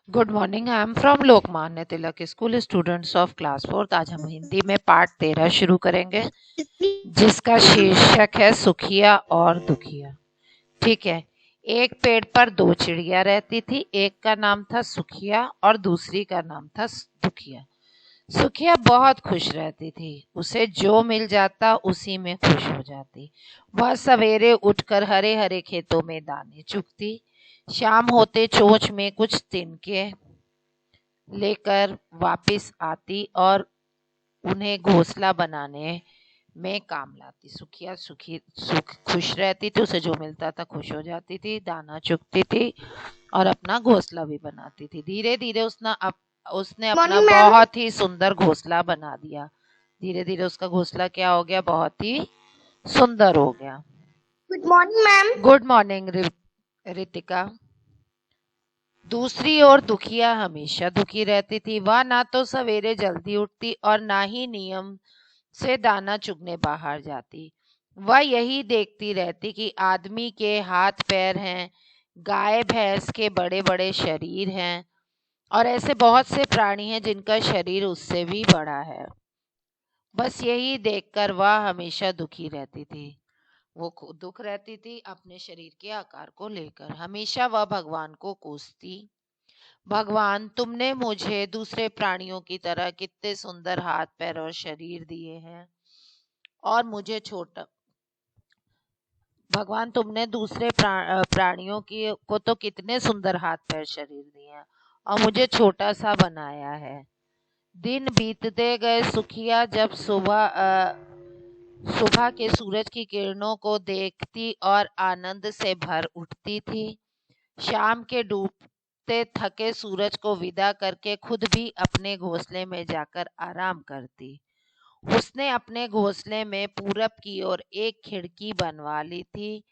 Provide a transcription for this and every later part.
Good morning. I am from Lokmanya Tilak school, students of class fourth. आज हम हिंदी में पाठ 13 शुरू करेंगे, जिसका शीर्षक है सुखिया और दुखिया। ठीक है। एक पेड़ पर दो चिड़िया रहती थी। एक का नाम था सुखिया और दूसरी का नाम था दुखिया। सुखिया बहुत खुश रहती थी। उसे जो मिल जाता उसी में खुश हो जाती। वह सवेरे उठकर हरे हरे खेतों में दाने चुगती। शाम होते चोंच में कुछ तिनके लेकर वापस आती और उन्हें घोंसला बनाने में काम लाती। सुखिया खुश रहती थी। उसे जो मिलता था खुश हो जाती थी, दाना चुगती थी और अपना घोंसला भी बनाती थी। धीरे धीरे उसने अपना मॉर्निंग मैम। बहुत ही सुंदर घोंसला बना दिया। धीरे धीरे उसका घोंसला क्या हो गया, बहुत ही सुंदर हो गया। Good morning ma'am. Good morning Ritika. दूसरी ओर दुखिया हमेशा दुखी रहती थी। वह ना तो सवेरे जल्दी उठती और ना ही नियम से दाना चुगने बाहर जाती। वह यही देखती रहती कि आदमी के हाथ पैर हैं, गाय भैंस के बड़े बड़े शरीर हैं और ऐसे बहुत से प्राणी हैं जिनका शरीर उससे भी बड़ा है। बस यही देखकर वह हमेशा दुखी रहती थी। वो दुख रहती थी अपने शरीर के आकार को लेकर। हमेशा वह भगवान को कोसती, भगवान तुमने मुझे दूसरे प्राणियों की तरह कितने सुंदर हाथ पैर और शरीर दिए हैं और मुझे छोटा। भगवान तुमने दूसरे प्राणियों की को तो कितने सुंदर हाथ पैर शरीर दिए हैं और मुझे छोटा सा बनाया है। दिन बीतते गए। सुखिया जब सुबह के सूरज की किरणों को देखती और आनंद से भर उठती थी। शाम के डूबते थके सूरज को विदा करके खुद भी अपने घोंसले में जाकर आराम करती। उसने अपने घोंसले में पूरब की ओर एक खिड़की बनवा ली थी।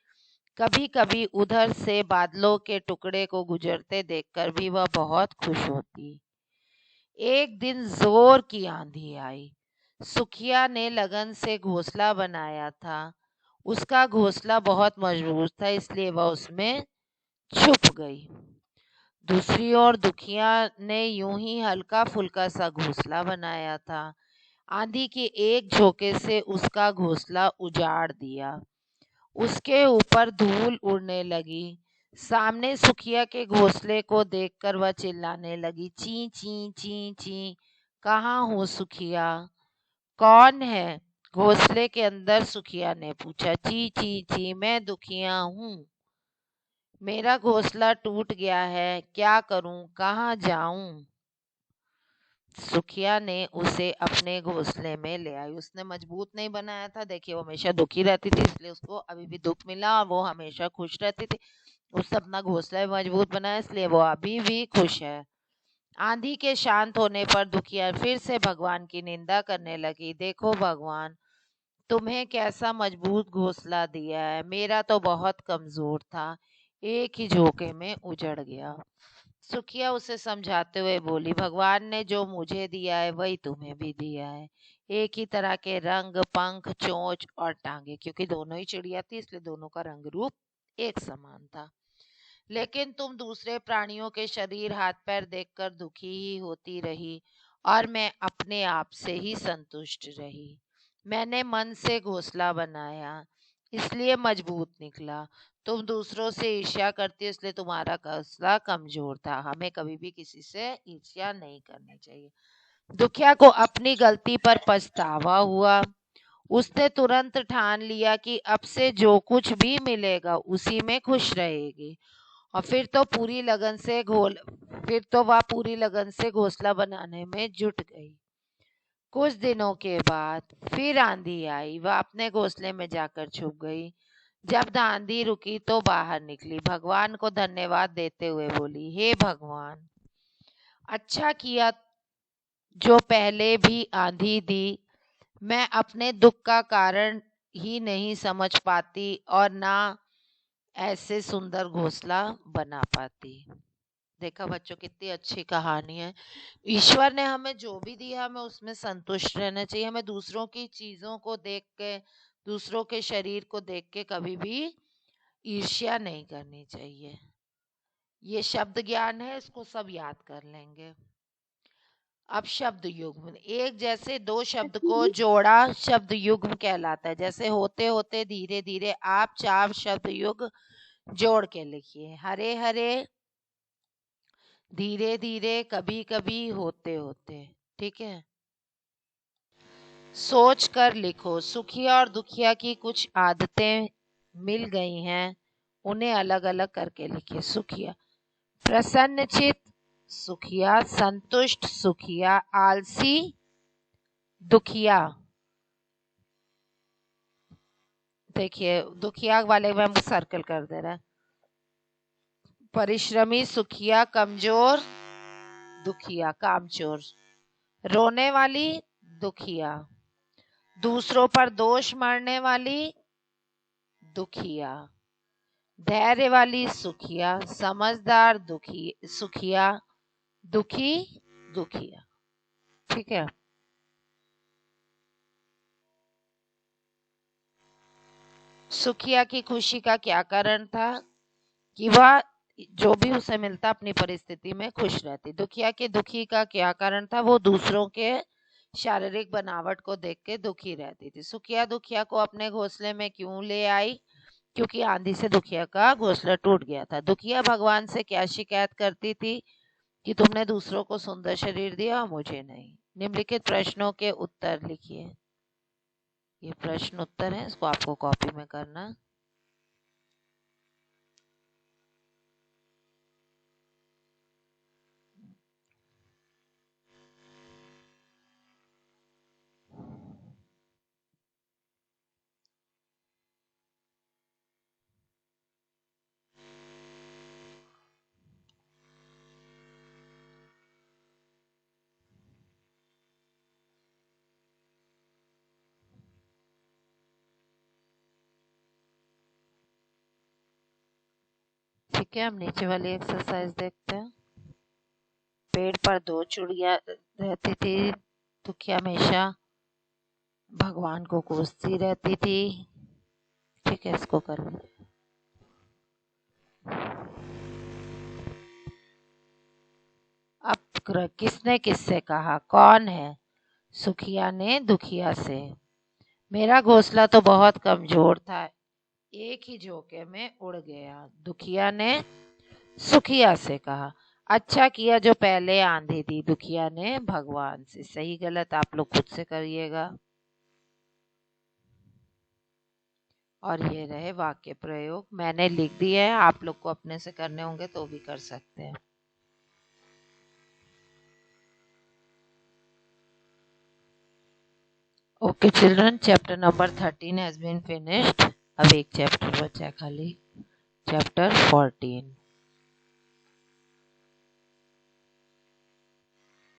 कभी कभी उधर से बादलों के टुकड़े को गुजरते देखकर भी वह बहुत खुश होती। एक दिन जोर की आंधी आई। सुखिया ने लगन से घोंसला बनाया था। उसका घोंसला बहुत मजबूत था, इसलिए वह उसमें छुप गई। दूसरी ओर दुखिया ने यूं ही हल्का फुल्का सा घोंसला बनाया था। आंधी के एक झोंके से उसका घोंसला उजाड़ दिया। उसके ऊपर धूल उड़ने लगी। सामने सुखिया के घोंसले को देखकर वह चिल्लाने लगी, ची ची ची ची। कहाँ हो सुखिया? कौन है? घोंसले के अंदर सुखिया ने पूछा। ची ची ची, मैं दुखिया हूँ। मेरा घोंसला टूट गया है, क्या करूं, कहाँ जाऊं? सुखिया ने उसे अपने घोंसले में ले आई। उसने मजबूत नहीं बनाया था। देखिए, वो हमेशा दुखी रहती थी, इसलिए उसको अभी भी दुख मिला और वो हमेशा खुश रहती थी। उसने अपना घोंसला भी मजबूत बनाया, इसलिए वो अभी भी खुश है। आंधी के शांत होने पर दुखिया फिर से भगवान की निंदा करने लगी। देखो भगवान, तुम्हें कैसा मजबूत घोंसला दिया है, मेरा तो बहुत कमजोर था, एक ही झोंके में उजड़ गया। सुखिया उसे समझाते हुए बोली, भगवान ने जो मुझे दिया है वही तुम्हें भी दिया है। एक ही तरह के रंग, पंख, चोंच और टांगे, क्योंकि दोनों ही चिड़िया थी इसलिए दोनों का रंग रूप एक समान था। लेकिन तुम दूसरे प्राणियों के शरीर, हाथ पैर देखकर दुखी ही होती रही और मैं अपने आप से ही संतुष्ट रही। मैंने मन से घोंसला बनाया, इसलिए मजबूत निकला। तुम दूसरों से ईर्ष्या करती हो, इसलिए तुम्हारा घोंसला कमजोर था। हमें कभी भी किसी से ईर्ष्या नहीं करनी चाहिए। दुखिया को अपनी गलती पर पछतावा हुआ। उसने तुरंत ठान लिया कि अब से जो कुछ भी मिलेगा उसी में खुश रहेगी और फिर तो वह पूरी लगन से घोंसला बनाने में जुट गई। कुछ दिनों के बाद फिर आंधी आई। वह अपने घोंसले में जाकर छुप गई। जब आंधी रुकी तो बाहर निकली। भगवान को धन्यवाद देते हुए बोली, हे भगवान, अच्छा किया जो पहले भी आंधी दी। मैं अपने दुख का कारण ही नहीं समझ पाती और ना ऐसे सुंदर घोंसला बना पाती। देखा बच्चों, कितनी अच्छी कहानी है। ईश्वर ने हमें जो भी दिया हमें उसमें संतुष्ट रहना चाहिए। हमें दूसरों की चीजों को देख के, दूसरों के शरीर को देख के कभी भी ईर्ष्या नहीं करनी चाहिए। ये शब्द ज्ञान है, इसको सब याद कर लेंगे। अब शब्द युग्म, एक जैसे दो शब्द को जोड़ा शब्द युग्म कहलाता है। जैसे होते होते, धीरे धीरे, आप 4 शब्द युग्म जोड़ के लिखिए। हरे हरे, धीरे धीरे, कभी कभी, होते होते। ठीक है। सोच कर लिखो, सुखिया और दुखिया की कुछ आदतें मिल गई हैं, उन्हें अलग अलग करके लिखिए। सुखिया प्रसन्नचित, सुखिया संतुष्ट, सुखिया आलसी, दुखिया, देखिए दुखिया वाले में हम सर्कल कर दे रहे हैं। परिश्रमी, सुखिया कमजोर, दुखिया कामचोर। रोने वाली, दुखिया। दूसरों पर दोष मारने वाली, दुखिया। धैर्य वाली, सुखिया। समझदार, दुखी, सुखिया। दुखी, दुखिया। ठीक है। सुखिया की खुशी का क्या कारण था? कि वह जो भी उसे मिलता अपनी परिस्थिति में खुश रहती। दुखिया के दुखी का क्या कारण था? वो दूसरों के शारीरिक बनावट को देख के दुखी रहती थी। सुखिया दुखिया को अपने घोंसले में क्यों ले आई? क्योंकि आंधी से दुखिया का घोंसला टूट गया था। दुखिया भगवान से क्या शिकायत करती थी? कि तुमने दूसरों को सुंदर शरीर दिया, मुझे नहीं। निम्नलिखित प्रश्नों के उत्तर लिखिए। ये प्रश्न उत्तर है, इसको आपको कॉपी में करना। ठीक है, हम नीचे वाली एक्सरसाइज देखते हैं। पेड़ पर 2 चिड़िया रहती थी। दुखिया हमेशा भगवान को कोसती रहती थी। ठीक है, इसको कर लीजिए। अब किसने किससे कहा? कौन है? सुखिया ने दुखिया से। मेरा घोंसला तो बहुत कमजोर था, एक ही झोंके में उड़ गया। दुखिया ने सुखिया से कहा। अच्छा किया जो पहले आंधी दी, दुखिया ने भगवान से। सही गलत आप लोग खुद से करिएगा। और ये रहे वाक्य प्रयोग, मैंने लिख दिए हैं, आप लोग को अपने से करने होंगे तो भी कर सकते हैं। Okay children, chapter number 13 has been finished. अब एक चैप्टर बचा है खाली, चैप्टर 14।